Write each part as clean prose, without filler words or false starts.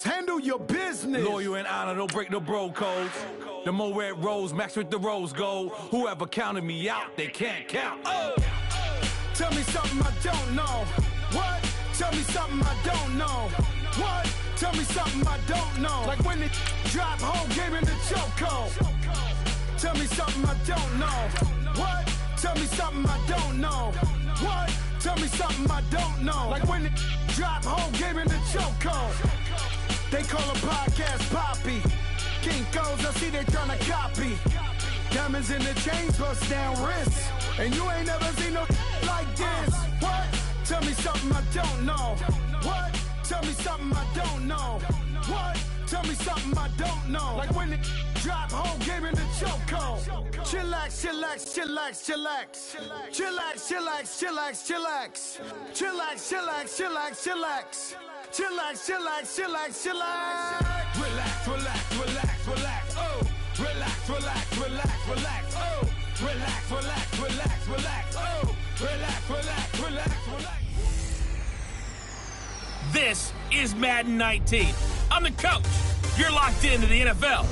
handle your business. Loyal and honor, don't break no bro codes. The more red rose, max with the rose gold. Whoever counted me out, they can't count. Oh! Tell me something I don't know. What? Tell me something I don't know. What? Tell me something I don't know. Like when they drop whole game in the chokehold. Tell me something I don't know. What? Tell me something I don't know. What? Tell me something I don't know. Like when they drop whole game in the chokehold. They call a podcast Poppy. Kinkos, I see they tryna copy. Diamonds in the chains, bust down wrists. And you ain't never seen no like this. What? Tell me something I don't know. What? Tell me something I don't know. What? Tell me something I don't know. Like when they drop whole game in the chokehold. Chillax, chillax, chillax, chillax. Chillax, chillax, chillax, chillax. Chillax, chillax, chillax, chillax. Chillax, chillax, chillax, chillax. Relax, relax, relax, relax. Oh! Relax, relax, relax, relax. Oh! Relax, relax, relax, relax. Oh! Relax, relax, relax, relax. This is Madden 19. I'm the coach. You're locked into the NFL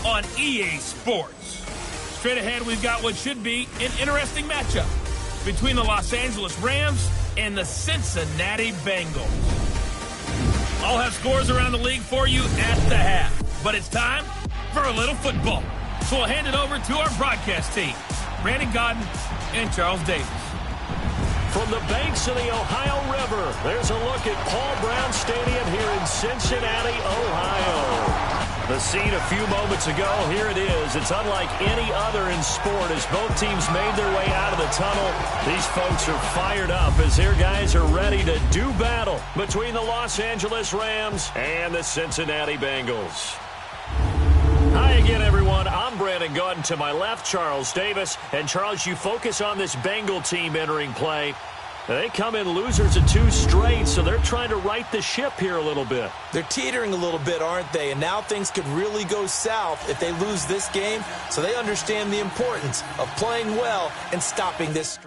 on EA Sports. Straight ahead, we've got what should be an interesting matchup between the Los Angeles Rams and the Cincinnati Bengals. I'll have scores around the league for you at the half. But it's time for a little football. So we'll hand it over to our broadcast team, Brandon Godden and Charles Davis. From the banks of the Ohio River, there's a look at Paul Brown Stadium here in Cincinnati, Ohio. The scene a few moments ago, here it is. It's unlike any other in sport as both teams made their way out of the tunnel. These folks are fired up as their guys are ready to do battle between the Los Angeles Rams and the Cincinnati Bengals. Hi again, everyone. I'm Brandon Godden. To my left, Charles Davis. And, Charles, you focus on this Bengal team entering play. They come in losers of 2 straight, so they're trying to right the ship here a little bit. They're teetering a little bit, aren't they? And now things could really go south if they lose this game. So they understand the importance of playing well and stopping this.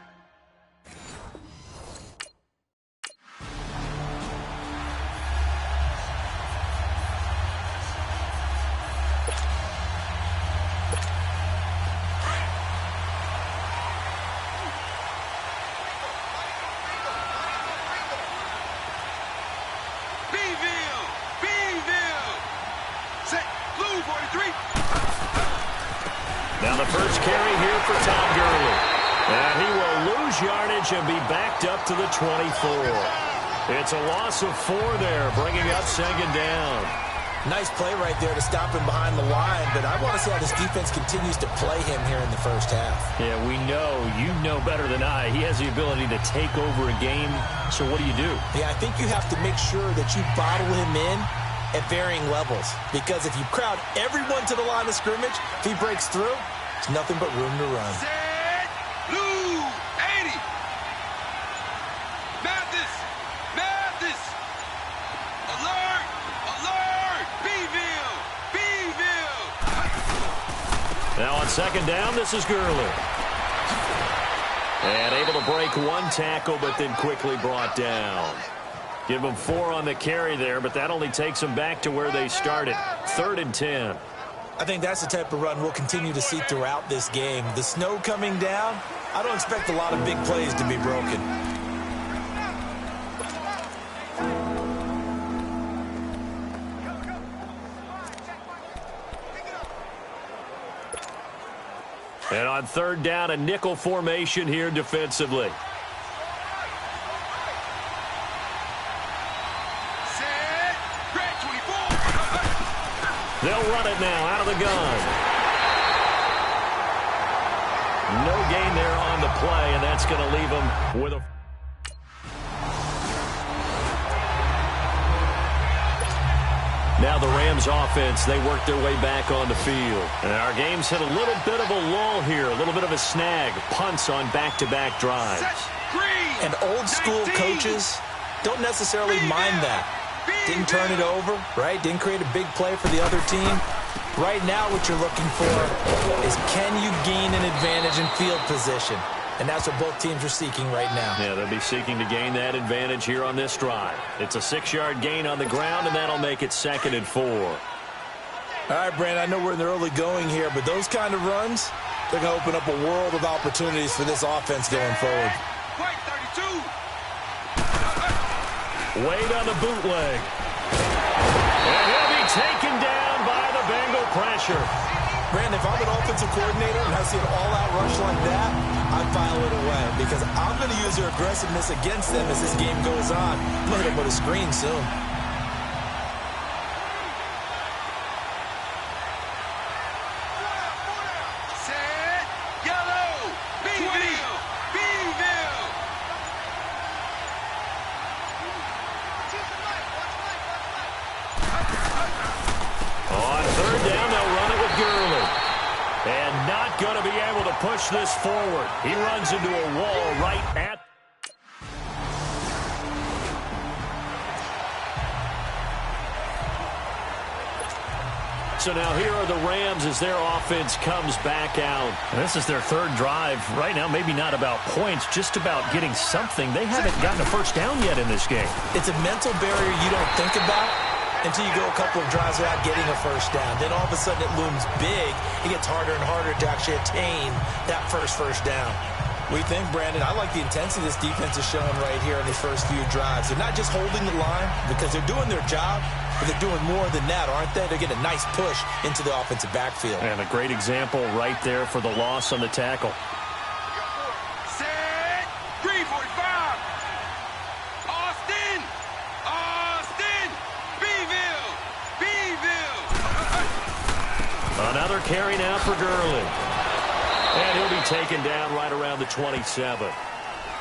Now the first carry here for Todd Gurley. And he will lose yardage and be backed up to the 24. It's a loss of 4 there, bringing up second down. Nice play right there to stop him behind the line, but I want to see how this defense continues to play him here in the first half. Yeah, we know. You know better than I. He has the ability to take over a game. So what do you do? Yeah, I think you have to make sure that you bottle him in at varying levels. Because if you crowd everyone to the line of scrimmage, if he breaks through, there's nothing but room to run. Set, blue, 80. Mathis, Mathis. Alert, alert, Beville, Beville. Now on second down, this is Gurley. And able to break 1 tackle, but then quickly brought down. Give them 4 on the carry there, but that only takes them back to where they started. 3rd and 10. I think that's the type of run we'll continue to see throughout this game. The snow coming down, I don't expect a lot of big plays to be broken. And on 3rd down, a nickel formation here defensively. They'll run it now out of the gun. No gain there on the play, and that's going to leave them with a... Now the Rams offense, they work their way back on the field. And our game's hit a little bit of a lull here, a little bit of a snag. Punts on back-to-back drives. And old-school coaches don't necessarily mind that. Didn't turn it over, right? Didn't create a big play for the other team. Right now what you're looking for is can you gain an advantage in field position? and that's what both teams are seeking right now. Yeah, they'll be seeking to gain that advantage here on this drive. It's a 6-yard gain on the ground, and that'll make it 2nd and 4. All right, Brandon, I know we're in the early going here, but those kind of runs, they're going to open up a world of opportunities for this offense going forward. White 32. Wade on the bootleg. And he'll be taken down by the Bengal pressure. Brandon, if I'm an offensive coordinator and I see an all-out rush like that, I file it away because I'm going to use their aggressiveness against them as this game goes on. I'm going to hit them with a screen soon. Set. Yellow. Beeville. Beeville. On 3rd down, they'll run it with Gurley. And not going to be able to push this forward. He runs into a wall right at... So now here are the Rams as their offense comes back out. This is their 3rd drive. Right now, maybe not about points, just about getting something. They haven't gotten a first down yet in this game. It's a mental barrier you don't think about until you go a couple of drives without getting a first down. Then all of a sudden it looms big. It gets harder and harder to actually attain that first down. What do you think, Brandon? I like the intensity this defense is showing right here in these first few drives. They're not just holding the line because they're doing their job, but they're doing more than that, aren't they? They're getting a nice push into the offensive backfield. And a great example right there for the loss on the tackle. Set. 345. Austin. Austin. Beeville. Beeville. Another carry now for Gurley. And he'll be taken down right around the 27.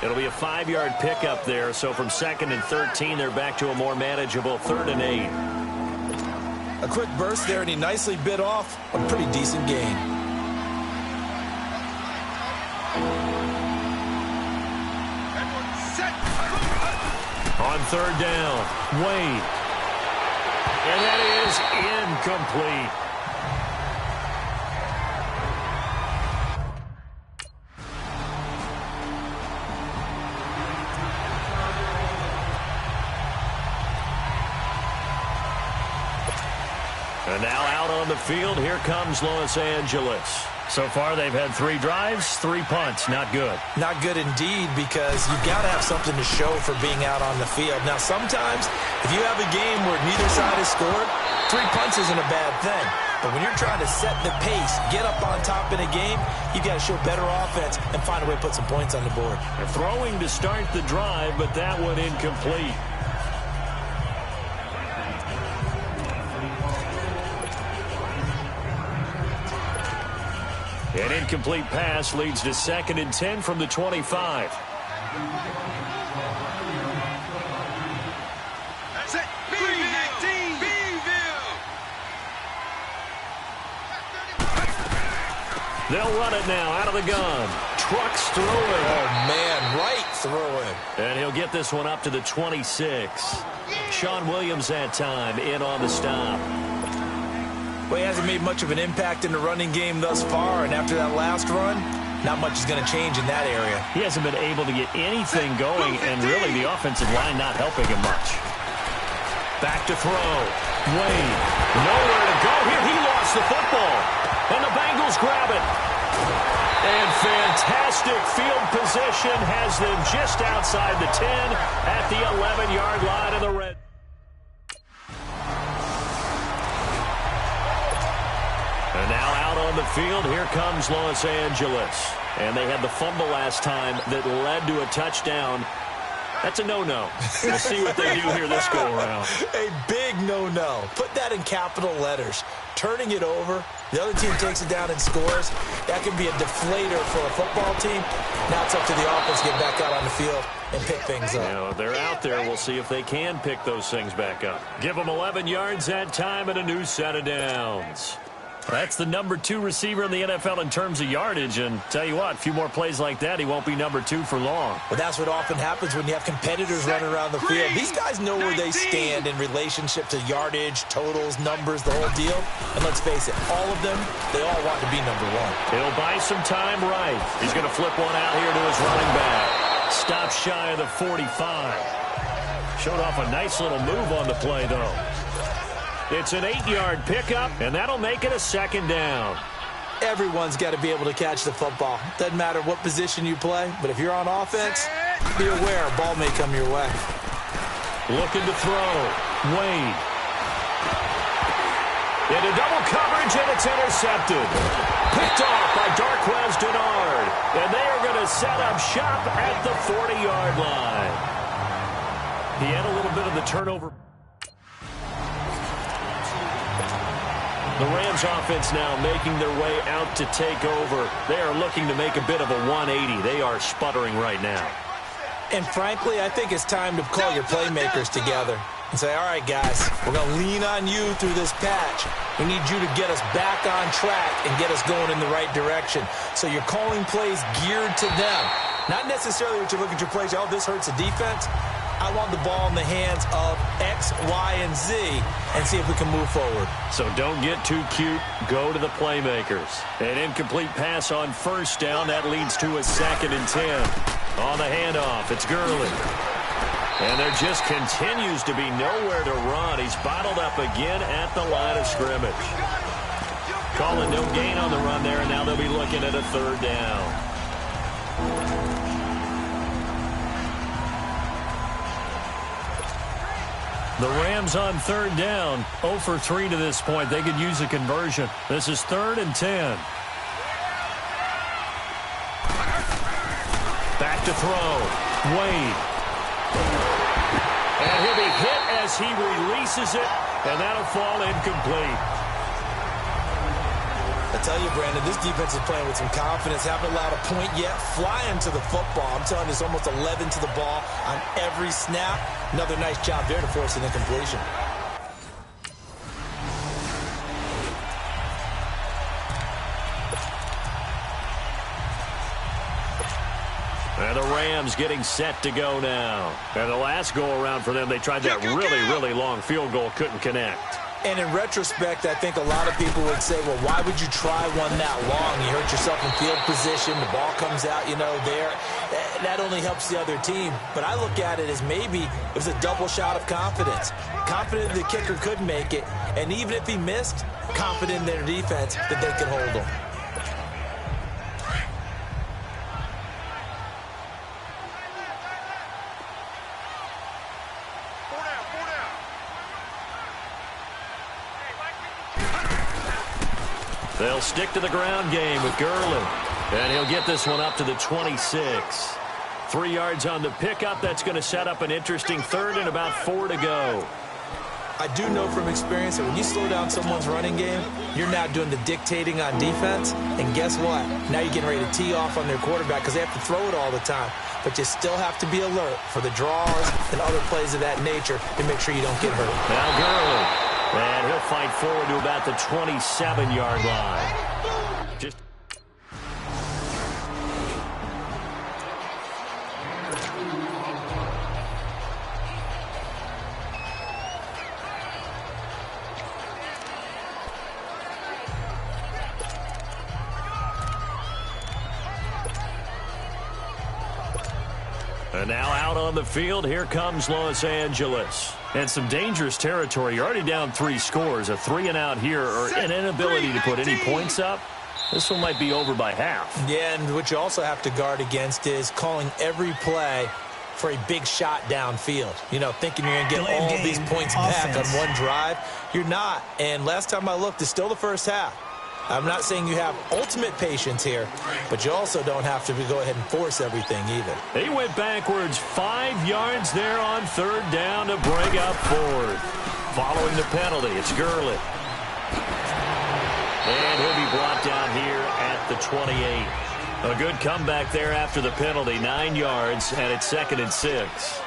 It'll be a 5-yard pickup there, so from 2nd and 13, they're back to a more manageable 3rd and 8. A quick burst there, and he nicely bit off a pretty decent gain. Set. On 3rd down, Wade. And that is incomplete. And now out on the field, here comes Los Angeles. So far, they've had 3 drives, 3 punts. Not good. Not good indeed, because you've got to have something to show for being out on the field. Now, sometimes, if you have a game where neither side has scored, 3 punts isn't a bad thing. But when you're trying to set the pace, get up on top in a game, you've got to show better offense and find a way to put some points on the board. They're throwing to start the drive, but that one incomplete. An incomplete pass leads to 2nd and 10 from the 25. Set. Beeville. Beeville. They'll run it now out of the gun. Trucks through it. Oh, man, right through it. And he'll get this one up to the 26. Sean Williams that time in on the stop. Well, he hasn't made much of an impact in the running game thus far, and after that last run, not much is going to change in that area. He hasn't been able to get anything going, and really the offensive line not helping him much. Back to throw. Wade. Nowhere to go here. He lost the football. And the Bengals grab it. And fantastic field position has them just outside the 10 at the 11-yard line of the red. And now out on the field, here comes Los Angeles. And they had the fumble last time that led to a touchdown. That's a no-no. We'll see what they do here this go-around. A big no-no. Put that in capital letters. Turning it over, the other team takes it down and scores. That can be a deflator for a football team. Now it's up to the offense to get back out on the field and pick things up. Now, they're out there. We'll see if they can pick those things back up. Give them 11 yards that time and a new set of downs. That's the number 2 receiver in the NFL in terms of yardage. And tell you what, a few more plays like that, he won't be number 2 for long. Well, that's what often happens when you have competitors running around the field. These guys know where they stand in relationship to yardage, totals, numbers, the whole deal. And let's face it, all of them, they all want to be number 1. He'll buy some time right. He's going to flip one out here to his running back. Stop shy of the 45. Showed off a nice little move on the play, though. It's an 8-yard pickup, and that'll make it a 2nd down. Everyone's got to be able to catch the football. Doesn't matter what position you play, but if you're on offense, be aware a ball may come your way. Looking to throw. Wade. Into double coverage, and it's intercepted. Picked off by Darquez Denard. And they are going to set up shop at the 40-yard line. He had a little bit of the turnover. The Rams offense now making their way out to take over. They are looking to make a bit of a 180. They are sputtering right now. And frankly, I think it's time to call your playmakers together and say, all right, guys, we're going to lean on you through this patch. We need you to get us back on track and get us going in the right direction. So you're calling plays geared to them. Not necessarily what you look at your plays, oh, this hurts the defense. I want the ball in the hands of X, Y, and Z and see if we can move forward. So don't get too cute. Go to the playmakers. An incomplete pass on 1st down. That leads to a 2nd and 10. On the handoff, it's Gurley. And there just continues to be nowhere to run. He's bottled up again at the line of scrimmage. Calling no gain on the run there, and now they'll be looking at a 3rd down. The Rams on 3rd down, 0 for 3 to this point. They could use a conversion. This is 3rd and 10. Back to throw. Wade. And he'll be hit as he releases it, and that'll fall incomplete. I tell you, Brandon, this defense is playing with some confidence. Haven't allowed a point yet. Flying to the football. I'm telling you, it's almost 11 to the ball on every snap. Another nice job there to force an incompletion. And the Rams getting set to go now. And the last go-around for them, they tried that really long field goal, couldn't connect. And in retrospect, I think a lot of people would say, well, why would you try one that long? You hurt yourself in field position. The ball comes out, there. That only helps the other team. But I look at it as maybe it was a double shot of confidence. Confident the kicker could make it. And even if he missed, confident in their defense that they could hold him. They'll stick to the ground game with Gurley. And he'll get this one up to the 26. 3 yards on the pickup. That's going to set up an interesting 3rd and about 4 to go. I do know from experience that when you slow down someone's running game, you're now doing the dictating on defense. And guess what? Now you're getting ready to tee off on their quarterback because they have to throw it all the time. But you still have to be alert for the draws and other plays of that nature to make sure you don't get hurt. Now Gurley. And he'll fight forward to about the 27-yard line. Just And now out on the field, here comes Los Angeles. And some dangerous territory. You're already down 3 scores. A 3-and-out here, or an inability to put any points up. This one might be over by half. Yeah, and what you also have to guard against is calling every play for a big shot downfield. Thinking you're going to get all these points back on one drive. You're not. And last time I looked, it's still the first half. I'm not saying you have ultimate patience here, but you also don't have to go ahead and force everything either. He went backwards 5 yards there on 3rd down to bring up 4th. Following the penalty, it's Gurley. And he'll be brought down here at the 28. A good comeback there after the penalty, 9 yards, and it's 2nd and 6.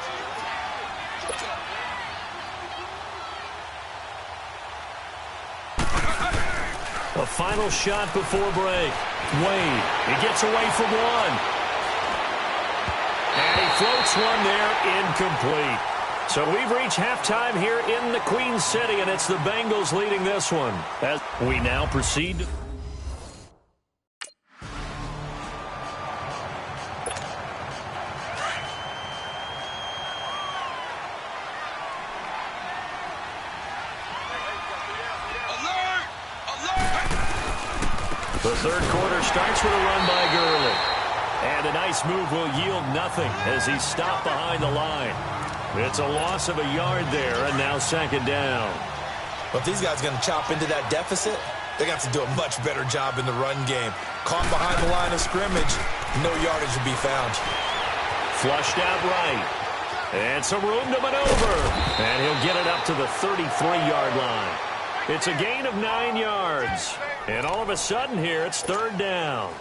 A final shot before break. Wade, he gets away from one. And he floats one there, incomplete. So we've reached halftime here in the Queen City, and it's the Bengals leading this one. As we now proceed to... The third quarter starts with a run by Gurley. And a nice move will yield nothing as he's stopped behind the line. It's a loss of a yard there, and now second down. Well, if these guys are going to chop into that deficit, they're going to have to do a much better job in the run game. Caught behind the line of scrimmage, no yardage to be found. Flushed out right. And some room to maneuver. And he'll get it up to the 33-yard line. It's a gain of 9 yards. And all of a sudden here, it's third down.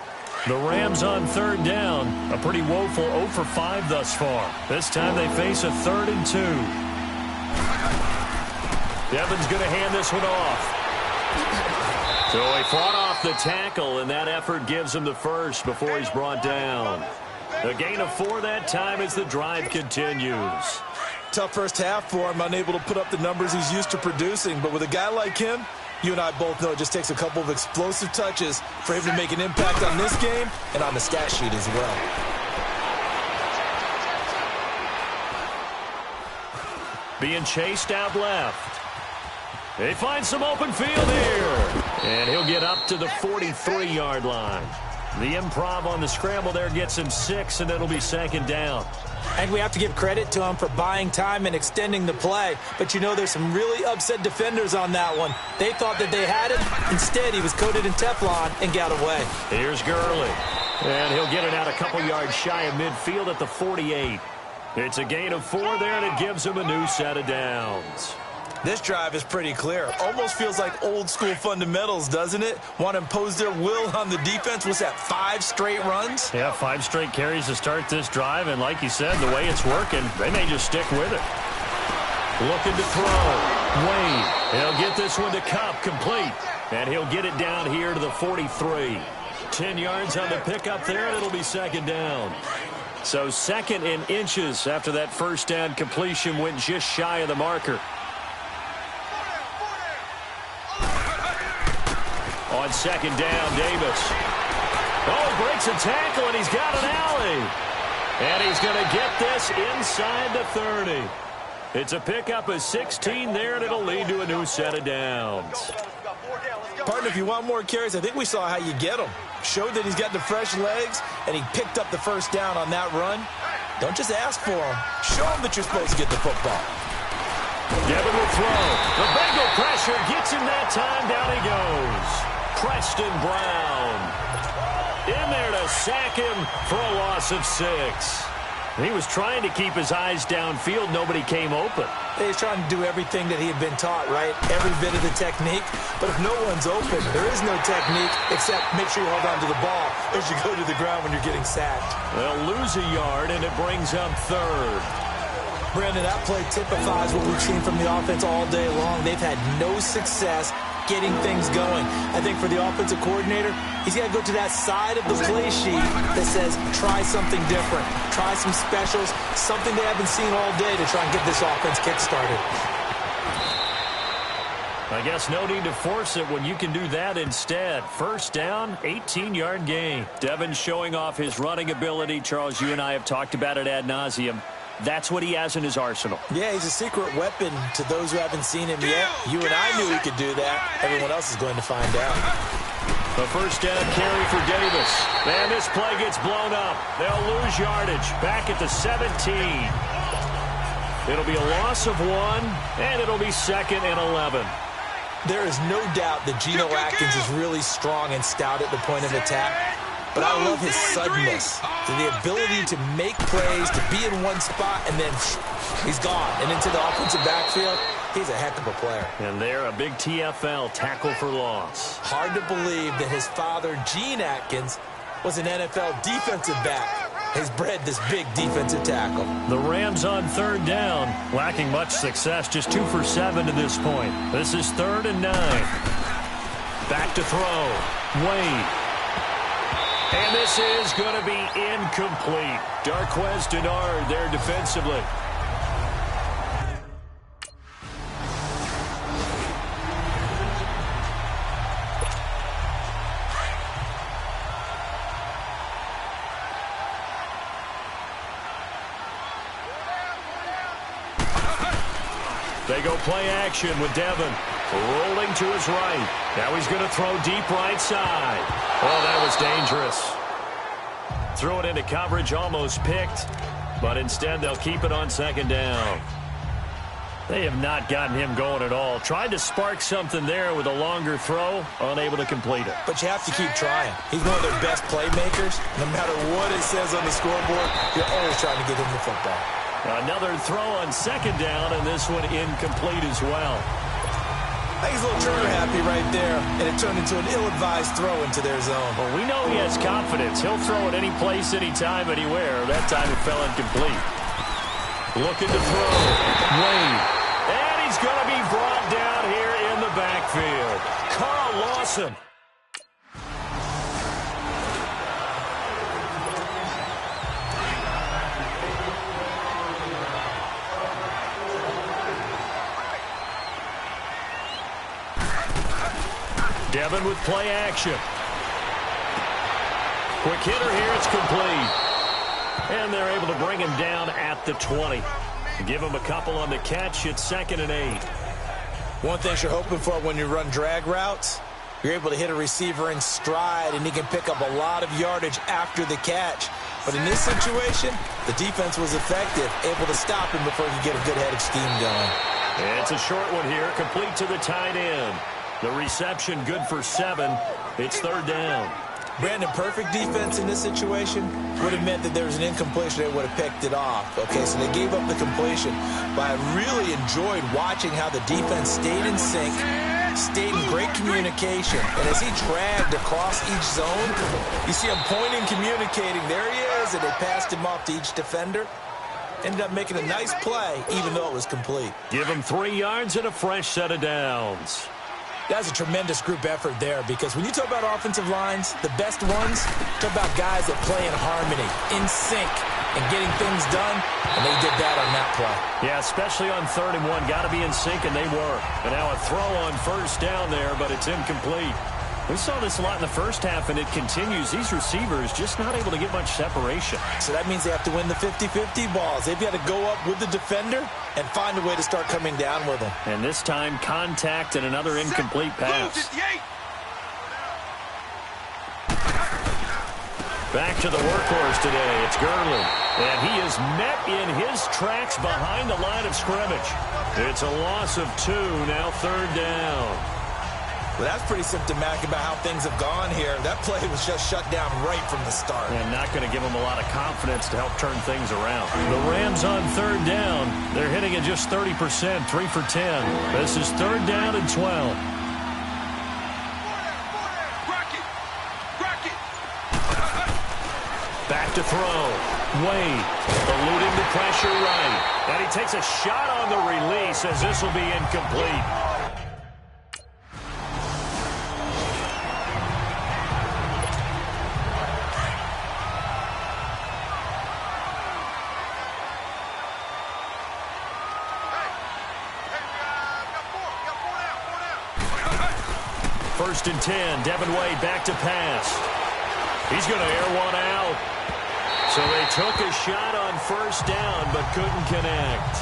The Rams on third down. A pretty woeful 0 for 5 thus far. This time they face a 3rd and 2. Devin's going to hand this one off. So he fought off the tackle, and that effort gives him the first before he's brought down. A gain of 4 that time as the drive continues. Tough first half for him, unable to put up the numbers he's used to producing. But with a guy like him, you and I both know it just takes a couple of explosive touches for him to make an impact on this game and on the stat sheet as well. Being chased out left. They find some open field here. And he'll get up to the 43-yard line. The improv on the scramble there gets him 6, and it'll be second down. And we have to give credit to him for buying time and extending the play. But, you know, there's some really upset defenders on that one. They thought that they had it. Instead, he was coated in Teflon and got away. Here's Gurley. And he'll get it out a couple yards shy of midfield at the 48. It's a gain of 4 there, and it gives him a new set of downs. This drive is pretty clear. Almost feels like old-school fundamentals, doesn't it? Want to impose their will on the defense. What's that, 5 straight runs? Yeah, 5 straight carries to start this drive. And like you said, the way it's working, they may just stick with it. Looking to throw. Wade. He'll get this one to Cup, complete. And he'll get it down here to the 43. 10 yards on the pickup there, and it'll be second down. So second in inches after that first down completion went just shy of the marker. On second down, Davis. Oh, breaks a tackle, and he's got an alley. And he's going to get this inside the 30. It's a pickup of 16 there, and it'll lead to a new set of downs. Partner, if you want more carries, I think we saw how you get them. Showed that he's got the fresh legs, and he picked up the first down on that run. Don't just ask for him. Show him that you're supposed to get the football. Devin will throw. The Bengal pressure gets him that time. Down he goes. Preston Brown in there to sack him for a loss of 6. He was trying to keep his eyes downfield. Nobody came open. He's trying to do everything that he had been taught, right? Every bit of the technique. But if no one's open, there is no technique except make sure you hold on to the ball as you go to the ground when you're getting sacked. They'll lose a yard, and it brings up third. Brandon, that play typifies what we've seen from the offense all day long. They've had no success getting things going. I think for the offensive coordinator, he's got to go to that side of the play sheet that says try something different, try some specials, something they haven't seen all day to try and get this offense kick-started. I guess no need to force it when you can do that instead. First down, 18-yard gain. Devin showing off his running ability. Charles, you and I have talked about it ad nauseum. That's what he has in his arsenal. Yeah, he's a secret weapon to those who haven't seen him yet. You and I knew he could do that. Everyone else is going to find out. A first down carry for Davis. And this play gets blown up. They'll lose yardage. Back at the 17. It'll be a loss of 1, and it'll be second and 11. There is no doubt that Geno Atkins is really strong and stout at the point of attack. But I love his suddenness, the ability to make plays, to be in one spot, and then he's gone. And into the offensive backfield, he's a heck of a player. And there, a big TFL, tackle for loss. Hard to believe that his father, Gene Atkins, was an NFL defensive back. Has bred this big defensive tackle. The Rams on third down, lacking much success, just 2 for 7 to this point. This is 3rd and 9. Back to throw. Wade. And this is going to be incomplete. Darquez Denard there defensively. They go play action with Devin. Rolling to his right. Now he's going to throw deep right side. Oh, that was dangerous. Threw it into coverage, almost picked. But instead, they'll keep it on second down. They have not gotten him going at all. Tried to spark something there with a longer throw. Unable to complete it. But you have to keep trying. He's one of their best playmakers. No matter what it says on the scoreboard, you're always trying to get him the football. Another throw on second down, and this one incomplete as well. I think he's a little trigger happy right there, and it turned into an ill-advised throw into their zone. Well, we know he has confidence. He'll throw it any place, anytime, anywhere. That time it fell incomplete. Looking to throw. Wade. And he's going to be brought down here in the backfield. Carl Lawson. Devin with play action. Quick hitter here, it's complete. And they're able to bring him down at the 20. Give him a couple on the catch, it's 2nd and 8. One thing you're hoping for when you run drag routes, you're able to hit a receiver in stride, and he can pick up a lot of yardage after the catch. But in this situation, the defense was effective, able to stop him before he could get a good head of steam going. And it's a short one here, complete to the tight end. The reception good for 7. It's 3rd down. Brandon, perfect defense in this situation would have meant that there was an incompletion. They would have picked it off. Okay, so they gave up the completion. But I really enjoyed watching how the defense stayed in sync, stayed in great communication. And as he dragged across each zone, you see him pointing, communicating. There he is, and they passed him off to each defender. Ended up making a nice play, even though it was complete. Give him 3 yards and a fresh set of downs. That's a tremendous group effort there, because when you talk about offensive lines, the best ones, talk about guys that play in harmony, in sync, and getting things done, and they did that on that play. Yeah, especially on 3rd and 1. Got to be in sync, and they were. And now a throw on 1st down there, but it's incomplete. We saw this a lot in the first half, and it continues. These receivers just not able to get much separation. So that means they have to win the 50-50 balls. They've got to go up with the defender and find a way to start coming down with them. And this time, contact and another incomplete pass. Back to the workhorse today. It's Gurley. And he is met in his tracks behind the line of scrimmage. It's a loss of 2, now 3rd down. Well, that's pretty symptomatic about how things have gone here. That play was just shut down right from the start. And not going to give them a lot of confidence to help turn things around. The Rams on 3rd down. They're hitting at just 30%, 3 for 10. This is 3rd down and 12. Back to throw. Wade eluding the pressure right. And he takes a shot on the release as this will be incomplete. First and 10, Devin Wade back to pass. He's going to air one out. So they took a shot on 1st down, but couldn't connect.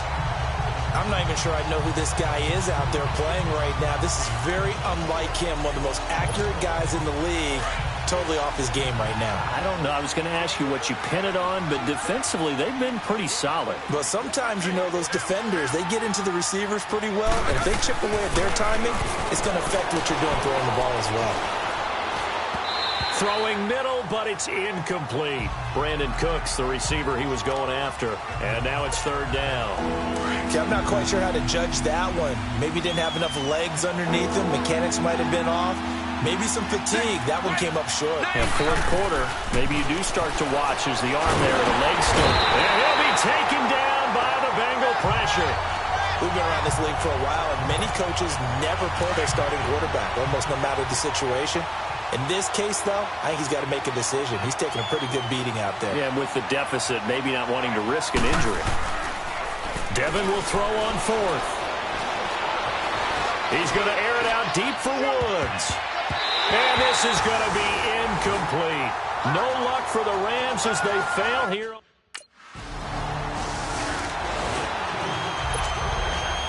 I'm not even sure I know who this guy is out there playing right now. This is very unlike him, one of the most accurate guys in the league. Totally off his game right now. I don't know. I was going to ask you what you pin it on, but defensively, they've been pretty solid. But sometimes, you know, those defenders, they get into the receivers pretty well, and if they chip away at their timing, it's going to affect what you're doing throwing the ball as well. Throwing middle, but it's incomplete. Brandon Cooks, the receiver he was going after. And now it's 3rd down. Okay, I'm not quite sure how to judge that one. Maybe didn't have enough legs underneath him. Mechanics might have been off. Maybe some fatigue. That one came up short. And 4th quarter, maybe you do start to watch as the arm there, the leg still. And he'll be taken down by the Bengal pressure. We've been around this league for a while, and many coaches never pull their starting quarterback, almost no matter the situation. In this case, though, I think he's got to make a decision. He's taking a pretty good beating out there. Yeah, and with the deficit, maybe not wanting to risk an injury. Devin will throw on fourth. He's going to air it out deep for Woods. And this is going to be incomplete. No luck for the Rams as they fail here.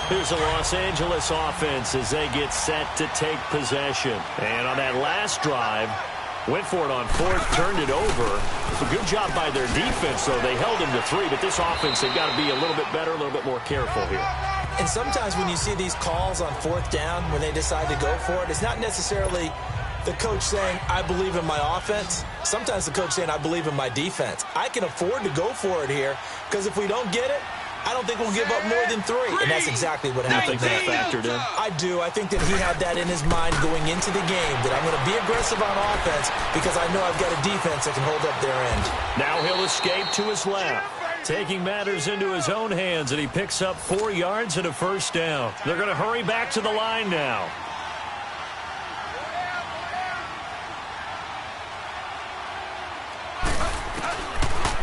Here's a Los Angeles offense as they get set to take possession. And on that last drive, went for it on fourth, turned it over. It's a good job by their defense, though. They held him to 3, but this offense, they've got to be a little bit better, a little bit more careful here. And sometimes when you see these calls on fourth down, when they decide to go for it, it's not necessarily the coach saying, I believe in my offense. Sometimes the coach saying, I believe in my defense. I can afford to go for it here, because if we don't get it, I don't think we'll give up more than 3. And that's exactly what happened there. Factored in. I do. I think that he had that in his mind going into the game, that I'm going to be aggressive on offense because I know I've got a defense that can hold up their end. Now he'll escape to his left, taking matters into his own hands, and he picks up 4 yards and a first down. They're going to hurry back to the line now.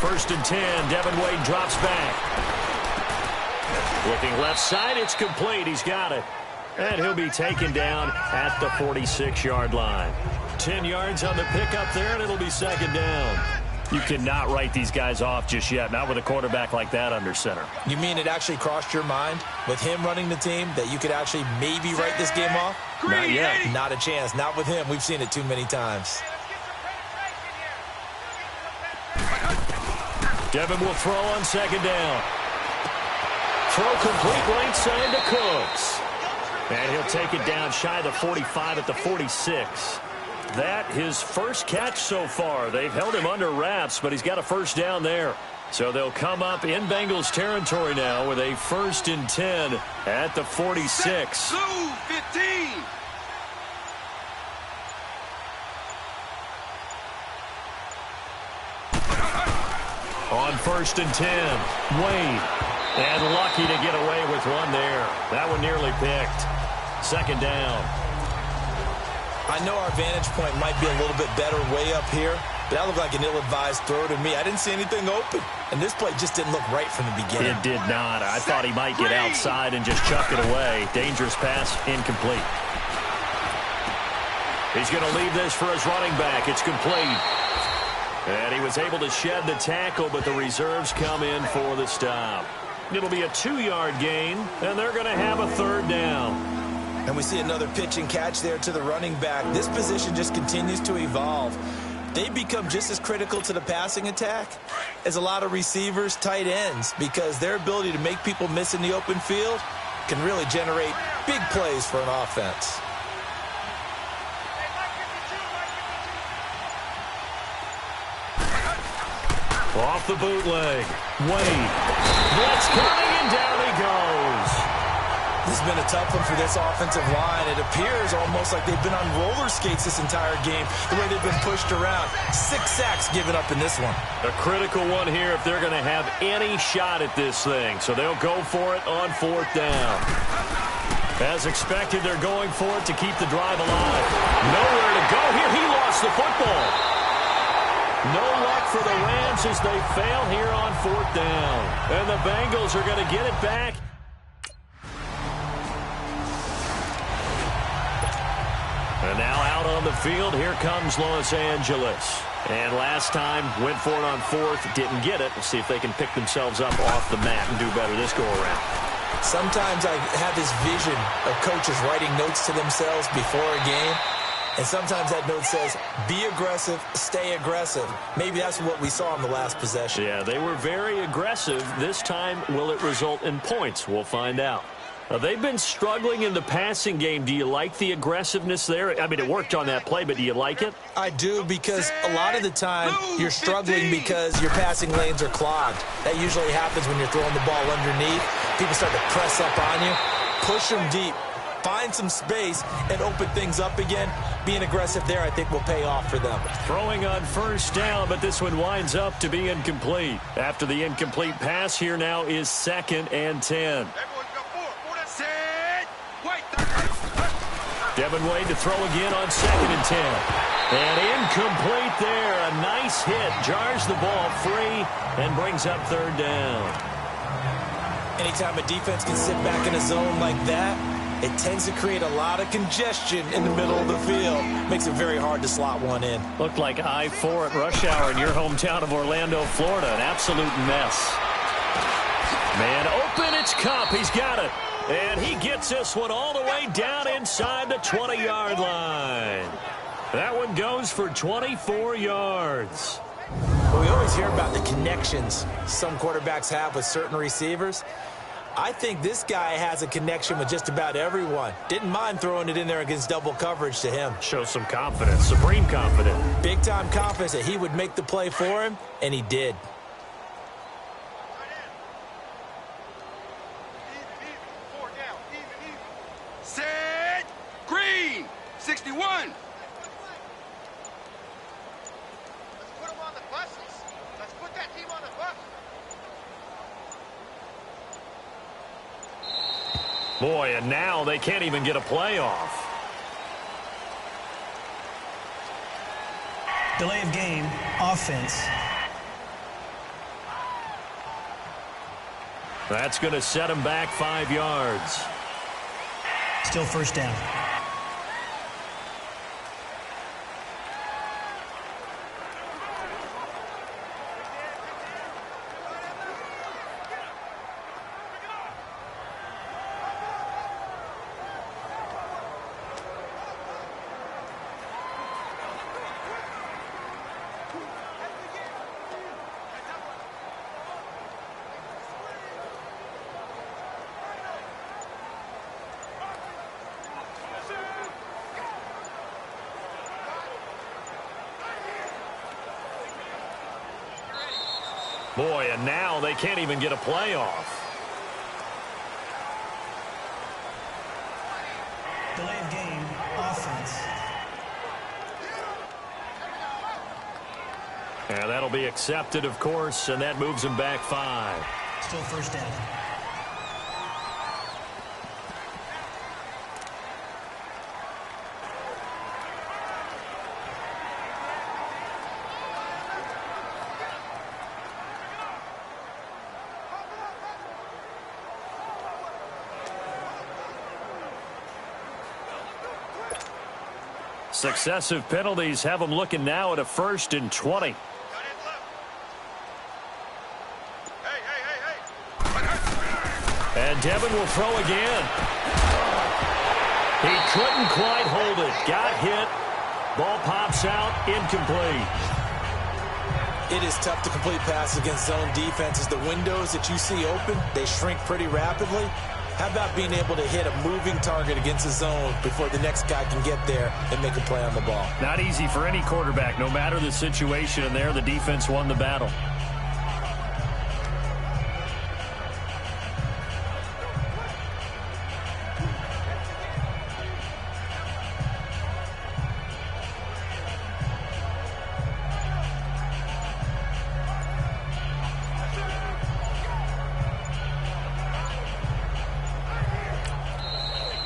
First and 10, Devin Wade drops back. Looking left side, it's complete. He's got it. And he'll be taken down at the 46-yard line. 10 yards on the pickup there, and it'll be second down. You cannot write these guys off just yet, not with a quarterback like that under center. You mean it actually crossed your mind with him running the team that you could actually maybe write this game off? Not yet. Not a chance. Not with him. We've seen it too many times. Devin will throw on second down. Throw complete right side to Cooks. And he'll take it down shy of the 45 at the 46. That his first catch so far. They've held him under wraps, but he's got a first down there. So they'll come up in Bengals territory now with a 1st and 10 at the 46. Blue 15. On 1st and 10, Wade. And lucky to get away with one there. That one nearly picked. Second down. I know our vantage point might be a little bit better way up here, but that looked like an ill-advised throw to me. I didn't see anything open, and this play just didn't look right from the beginning. It did not. I thought he might get outside and just chuck it away. Dangerous pass, incomplete. He's going to leave this for his running back. It's complete. And he was able to shed the tackle, but the reserves come in for the stop. It'll be a 2-yard gain, and they're going to have a third down. And we see another pitch and catch there to the running back. This position just continues to evolve. They become just as critical to the passing attack as a lot of receivers, tight ends, because their ability to make people miss in the open field can really generate big plays for an offense. Off the bootleg. Wade. Blitz coming, and down he goes. This has been a tough one for this offensive line. It appears almost like they've been on roller skates this entire game, the way they've been pushed around. 6 sacks given up in this one. A critical one here if they're going to have any shot at this thing. So they'll go for it on 4th down. As expected, they're going for it to keep the drive alive. Nowhere to go here. He lost the football. No luck for the Rams as they fail here on 4th down. And the Bengals are going to get it back. And now out on the field, here comes Los Angeles. And last time, went for it on 4th, didn't get it. We'll see if they can pick themselves up off the mat and do better this go-around. Sometimes I have this vision of coaches writing notes to themselves before a game. And sometimes that note says, be aggressive, stay aggressive. Maybe that's what we saw in the last possession. Yeah, they were very aggressive. This time, will it result in points? We'll find out. They've been struggling in the passing game. Do you like the aggressiveness there? I mean, it worked on that play, but do you like it? I do, because a lot of the time you're struggling because your passing lanes are clogged. That usually happens when you're throwing the ball underneath. People start to press up on you. Push them deep. Find some space and open things up again. Being aggressive there, I think, will pay off for them. Throwing on 1st down, but this one winds up to be incomplete. After the incomplete pass, here now is 2nd and 10. Devin Wade to throw again on 2nd and 10. And incomplete there. A nice hit. Jars the ball free and brings up 3rd down. Anytime a defense can sit back in a zone like that, it tends to create a lot of congestion in the middle of the field. Makes it very hard to slot one in. Looked like I-4 at rush hour in your hometown of Orlando, Florida. An absolute mess. Man open, it's Cup. He's got it. And he gets this one all the way down inside the 20-yard line. That one goes for 24 yards. Well, we always hear about the connections some quarterbacks have with certain receivers. I think this guy has a connection with just about everyone. Didn't mind throwing it in there against double coverage to him. Shows some confidence, supreme confidence. Big-time confidence that he would make the play for him, and he did. Set. Green. 61. Let's put him on the buses. Let's put that team on the bus. Boy, and now they can't even get a playoff. Delay of game, offense. That's going to set him back 5 yards. Still 1st down. Boy, and now they can't even get a playoff. Delay of game, offense. And that'll be accepted, of course, and that moves them back 5. Still 1st down. Successive penalties have them looking now at a 1st and 20. And Devin will throw again. He couldn't quite hold it. Got hit. Ball pops out. Incomplete. It is tough to complete passes against zone defenses. The windows that you see open, they shrink pretty rapidly. How about being able to hit a moving target against a zone before the next guy can get there and make a play on the ball? Not easy for any quarterback, no matter the situation, and there the defense won the battle.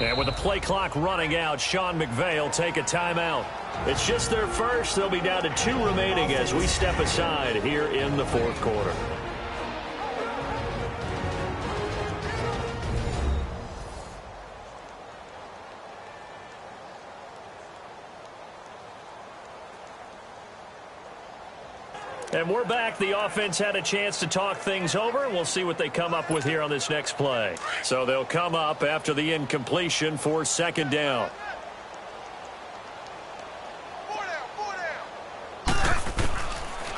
And with the play clock running out, Sean McVay will take a timeout. It's just their first. They'll be down to 2 remaining as we step aside here in the 4th quarter. And we're back. The offense had a chance to talk things over, and we'll see what they come up with here on this next play. So they'll come up after the incompletion for 2nd down.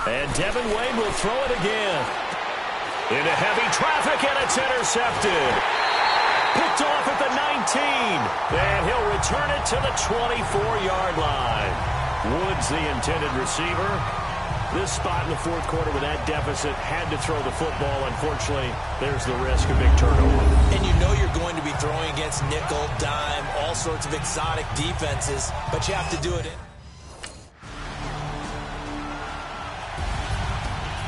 And Devin Wade will throw it again. Into heavy traffic, and it's intercepted. Picked off at the 19. And he'll return it to the 24-yard line. Woods, the intended receiver. This spot in the 4th quarter with that deficit, had to throw the football. Unfortunately, there's the risk of big turnover. And you know you're going to be throwing against nickel, dime, all sorts of exotic defenses, but you have to do it.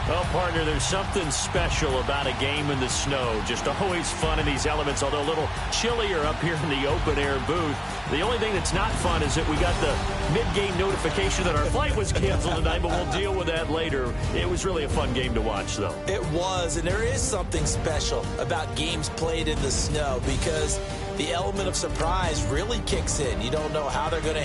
Well, partner, there's something special about a game in the snow. Just always fun in these elements, although a little chillier up here in the open-air booth. The only thing that's not fun is that we got the mid-game notification that our flight was canceled tonight, but we'll deal with that later. It was really a fun game to watch, though. It was, and there is something special about games played in the snow because the element of surprise really kicks in. You don't know how they're going to